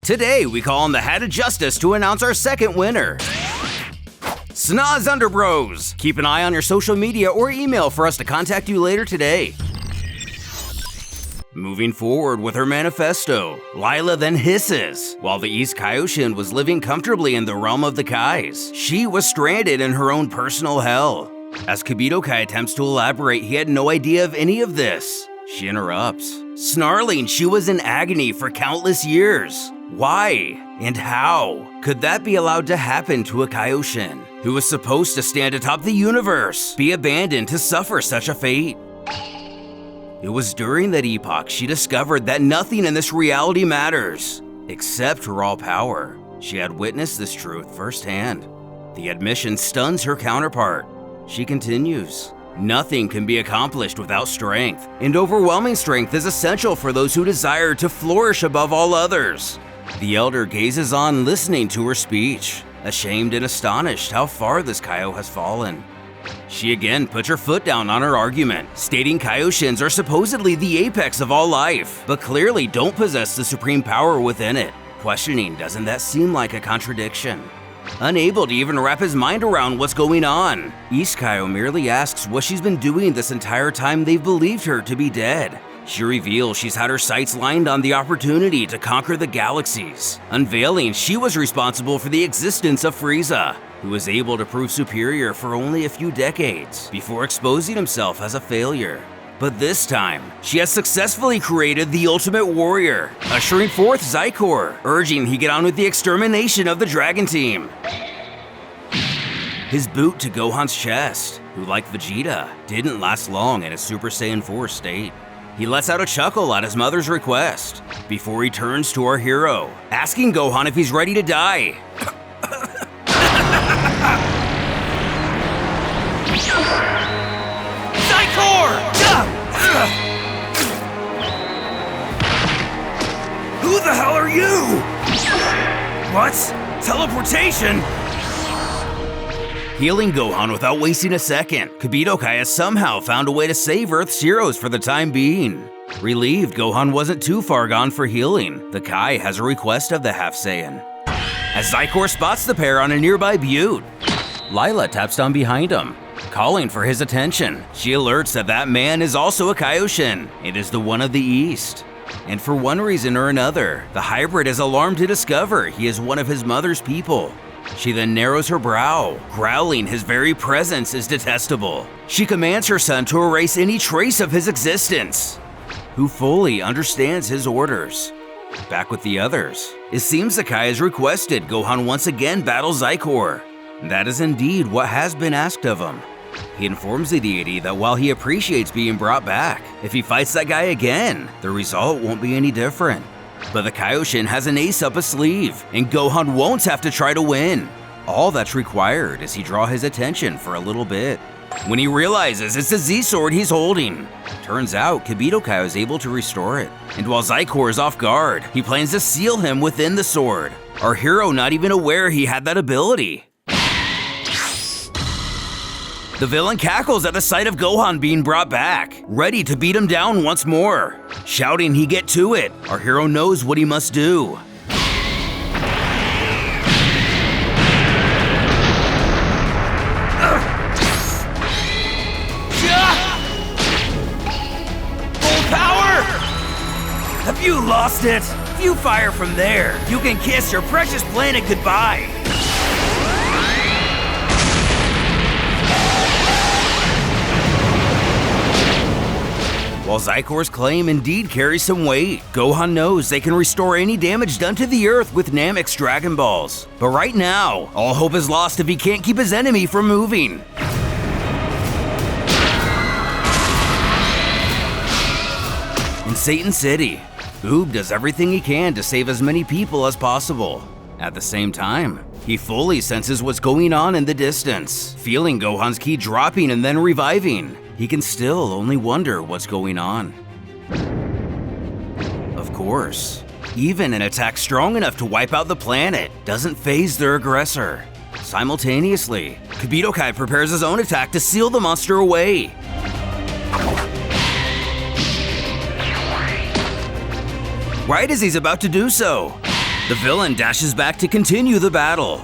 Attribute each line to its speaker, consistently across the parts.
Speaker 1: Today, we call on the Hat of Justice to announce our second winner. Snaz Underbros! Keep an eye on your social media or email for us to contact you later today. Moving forward with her manifesto, Lila then hisses. While the East Kaioshin was living comfortably in the realm of the Kais, she was stranded in her own personal hell. As Kibito Kai attempts to elaborate, he had no idea of any of this. She interrupts, snarling she was in agony for countless years. Why and how could that be allowed to happen to a Kaioshin who was supposed to stand atop the universe, be abandoned to suffer such a fate? It was during that epoch she discovered that nothing in this reality matters, except her raw power. She had witnessed this truth firsthand. The admission stuns her counterpart. She continues, nothing can be accomplished without strength, and overwhelming strength is essential for those who desire to flourish above all others. The elder gazes on, listening to her speech, ashamed and astonished how far this Kaio has fallen. She again puts her foot down on her argument, stating Kaioshins are supposedly the apex of all life, but clearly don't possess the supreme power within it. Questioning, doesn't that seem like a contradiction? Unable to even wrap his mind around what's going on, East Kaio merely asks what she's been doing this entire time they've believed her to be dead. She reveals she's had her sights lined on the opportunity to conquer the galaxies, unveiling she was responsible for the existence of Frieza, who was able to prove superior for only a few decades before exposing himself as a failure. But this time, she has successfully created the Ultimate Warrior, ushering forth Zykor, urging he get on with the extermination of the Dragon Team. His boot to Gohan's chest, who like Vegeta, didn't last long in his Super Saiyan 4 state. He lets out a chuckle at his mother's request, before he turns to our hero, asking Gohan if he's ready to die. Zykor! Who the hell are you? What? Teleportation? Healing Gohan without wasting a second, Kibito Kai has somehow found a way to save Earth's heroes for the time being. Relieved Gohan wasn't too far gone for healing, the Kai has a request of the Half Saiyan. As Zykor spots the pair on a nearby butte, Lila taps down behind him, calling for his attention. She alerts that that man is also a Kaioshin. It is the one of the East. And for one reason or another, the hybrid is alarmed to discover he is one of his mother's people. She then narrows her brow, growling his very presence is detestable. She commands her son to erase any trace of his existence, who fully understands his orders. Back with the others, it seems the Kai has requested Gohan once again battle Zykor. That is indeed what has been asked of him. He informs the deity that while he appreciates being brought back, if he fights that guy again, the result won't be any different. But the Kaioshin has an ace up his sleeve, and Gohan won't have to try to win. All that's required is he draw his attention for a little bit. When he realizes it's the Z-Sword he's holding, turns out Kibito Kai is able to restore it. And while Zykor is off guard, he plans to seal him within the sword, our hero not even aware he had that ability. The villain cackles at the sight of Gohan being brought back, ready to beat him down once more. Shouting he get to it, our hero knows what he must do. Full power! Have you lost it? If you fire from there, you can kiss your precious planet goodbye. While Zykor's claim indeed carries some weight, Gohan knows they can restore any damage done to the Earth with Namek's Dragon Balls. But right now, all hope is lost if he can't keep his enemy from moving. In Satan City, Oob does everything he can to save as many people as possible. At the same time, he fully senses what's going on in the distance, feeling Gohan's ki dropping and then reviving. He can still only wonder what's going on. Of course, even an attack strong enough to wipe out the planet doesn't faze their aggressor. Simultaneously, Kibito Kai prepares his own attack to seal the monster away. Right as he's about to do so, The villain dashes back to continue the battle.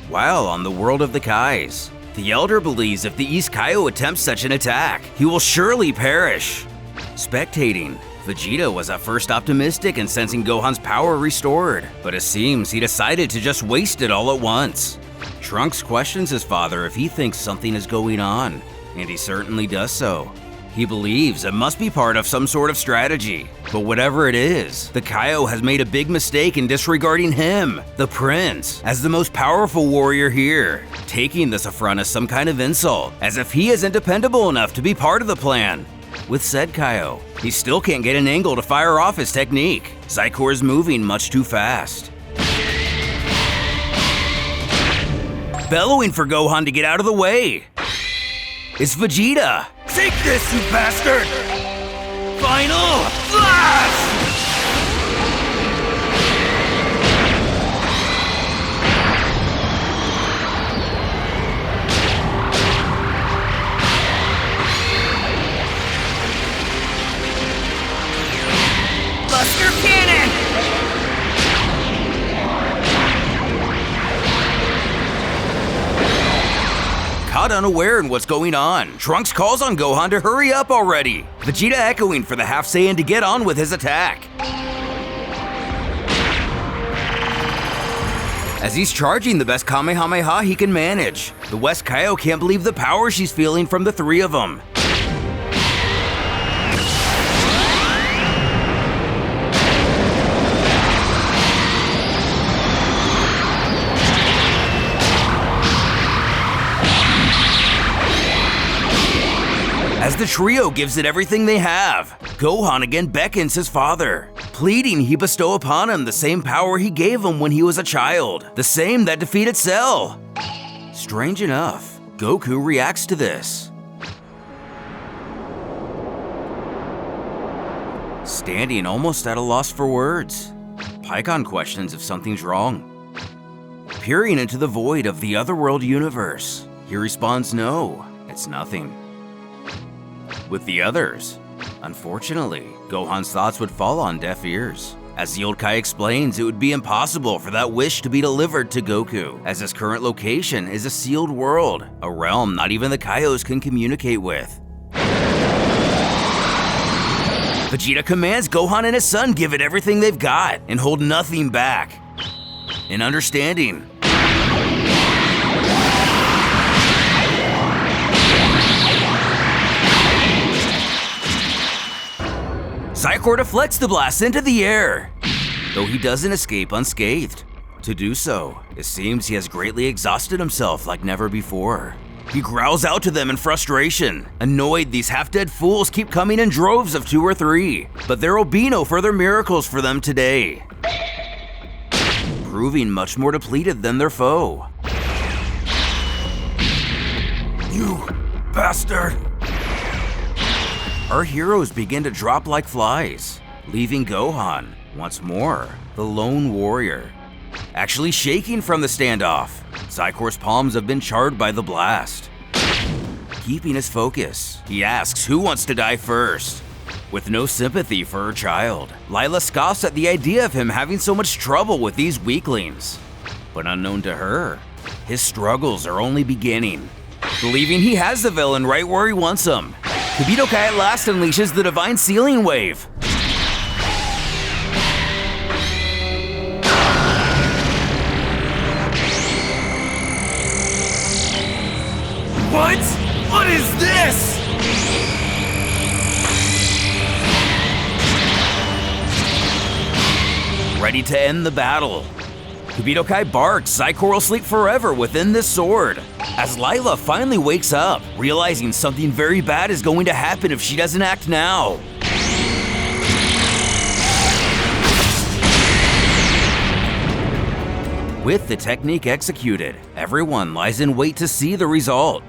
Speaker 1: While on the world of the Kais, the Elder believes if the East Kaio attempts such an attack, he will surely perish. Spectating, Vegeta was at first optimistic in sensing Gohan's power restored, but it seems he decided to just waste it all at once. Trunks questions his father if he thinks something is going on, and he certainly does so. He believes it must be part of some sort of strategy, but whatever it is, the Kaio has made a big mistake in disregarding him, the Prince, as the most powerful warrior here, taking this affront as some kind of insult, as if he isn't dependable enough to be part of the plan. With said Kaio, he still can't get an angle to fire off his technique. Zycor is moving much too fast. Bellowing for Gohan to get out of the way. It's Vegeta. Take this, you bastard! Final Flash! Buster Cannon! Caught unaware in what's going on, Trunks calls on Gohan to hurry up already, Vegeta echoing for the Half Saiyan to get on with his attack. As he's charging the best Kamehameha he can manage, the West Kaio can't believe the power she's feeling from the three of them. As the trio gives it everything they have, Gohan again beckons his father, pleading he bestow upon him the same power he gave him when he was a child, the same that defeated Cell. Strange enough, Goku reacts to this. Standing almost at a loss for words, Pikkon questions if something's wrong. Peering into the void of the otherworld universe, he responds no, it's nothing. With the others, unfortunately, Gohan's thoughts would fall on deaf ears. As the old Kai explains, it would be impossible for that wish to be delivered to Goku, as his current location is a sealed world, a realm not even the Kaios can communicate with. Vegeta commands Gohan and his son give it everything they've got and hold nothing back. In understanding, Zycor deflects the blast into the air, though he doesn't escape unscathed. To do so, it seems he has greatly exhausted himself like never before. He growls out to them in frustration, annoyed these half-dead fools keep coming in droves of 2 or 3, but there will be no further miracles for them today, proving much more depleted than their foe. You bastard! Our heroes begin to drop like flies, leaving Gohan, once more, the lone warrior. Actually shaking from the standoff, Zycor's palms have been charred by the blast. Keeping his focus, he asks who wants to die first. With no sympathy for her child, Lila scoffs at the idea of him having so much trouble with these weaklings. But unknown to her, his struggles are only beginning. Believing he has the villain right where he wants him, Kibito Kai at last unleashes the Divine Sealing Wave. What? What is this? Ready to end the battle, Kibito Kai barks Zycor will sleep forever within this sword. As Lila finally wakes up, realizing something very bad is going to happen if she doesn't act now. With the technique executed, everyone lies in wait to see the result.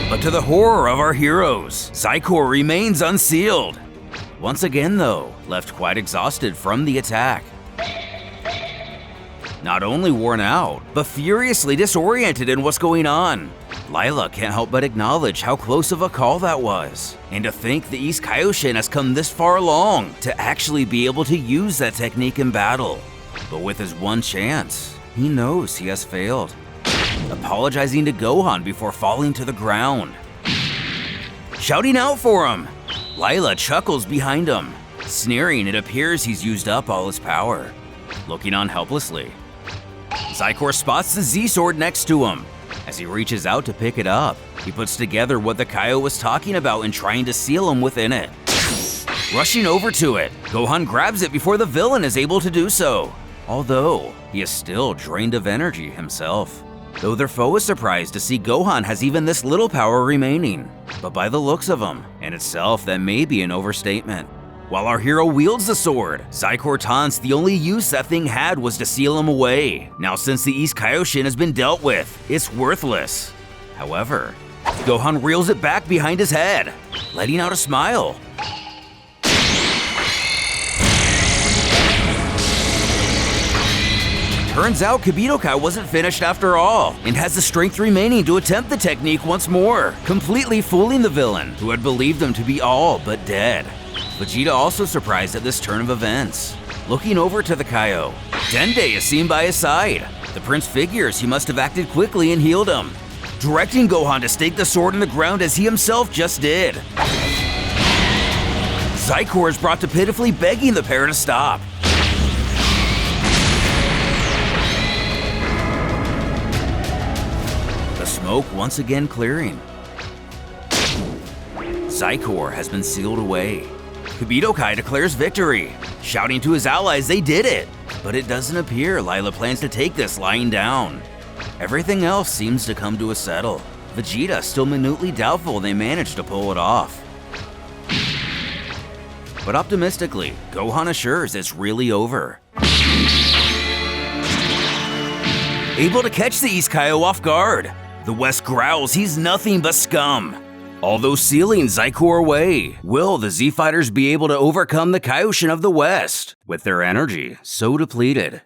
Speaker 1: But to the horror of our heroes, Zycor remains unsealed. Once again though, left quite exhausted from the attack. Not only worn out, but furiously disoriented in what's going on. Lila can't help but acknowledge how close of a call that was, and to think the East Kaioshin has come this far along to actually be able to use that technique in battle. But with his one chance, he knows he has failed. Apologizing to Gohan before falling to the ground. Shouting out for him, Lila chuckles behind him. Sneering, it appears he's used up all his power. Looking on helplessly, Zykor spots the Z-Sword next to him. As he reaches out to pick it up, he puts together what the Kaio was talking about and trying to seal him within it. Rushing over to it, Gohan grabs it before the villain is able to do so, although he is still drained of energy himself. Though their foe is surprised to see Gohan has even this little power remaining, but by the looks of him, in itself that may be an overstatement. While our hero wields the sword, Zykor taunts the only use that thing had was to seal him away. Now since the East Kaioshin has been dealt with, it's worthless. However, Gohan reels it back behind his head, letting out a smile. Turns out Kibito Kai wasn't finished after all, and has the strength remaining to attempt the technique once more, completely fooling the villain, who had believed him to be all but dead. Vegeta also surprised at this turn of events. Looking over to the Kaio, Dende is seen by his side. The prince figures he must have acted quickly and healed him, directing Gohan to stake the sword in the ground as he himself just did. Zykor is brought to pitifully begging the pair to stop. The smoke once again clearing. Zykor has been sealed away. Kibito Kai declares victory, shouting to his allies they did it, but it doesn't appear Lila plans to take this lying down. Everything else seems to come to a settle. Vegeta still minutely doubtful they managed to pull it off. But optimistically, Gohan assures it's really over. Able to catch the East Kaio off guard, the West growls he's nothing but scum. Although sealing Zykor away, will the Z-Fighters be able to overcome the Kaioshin of the West, with their energy so depleted?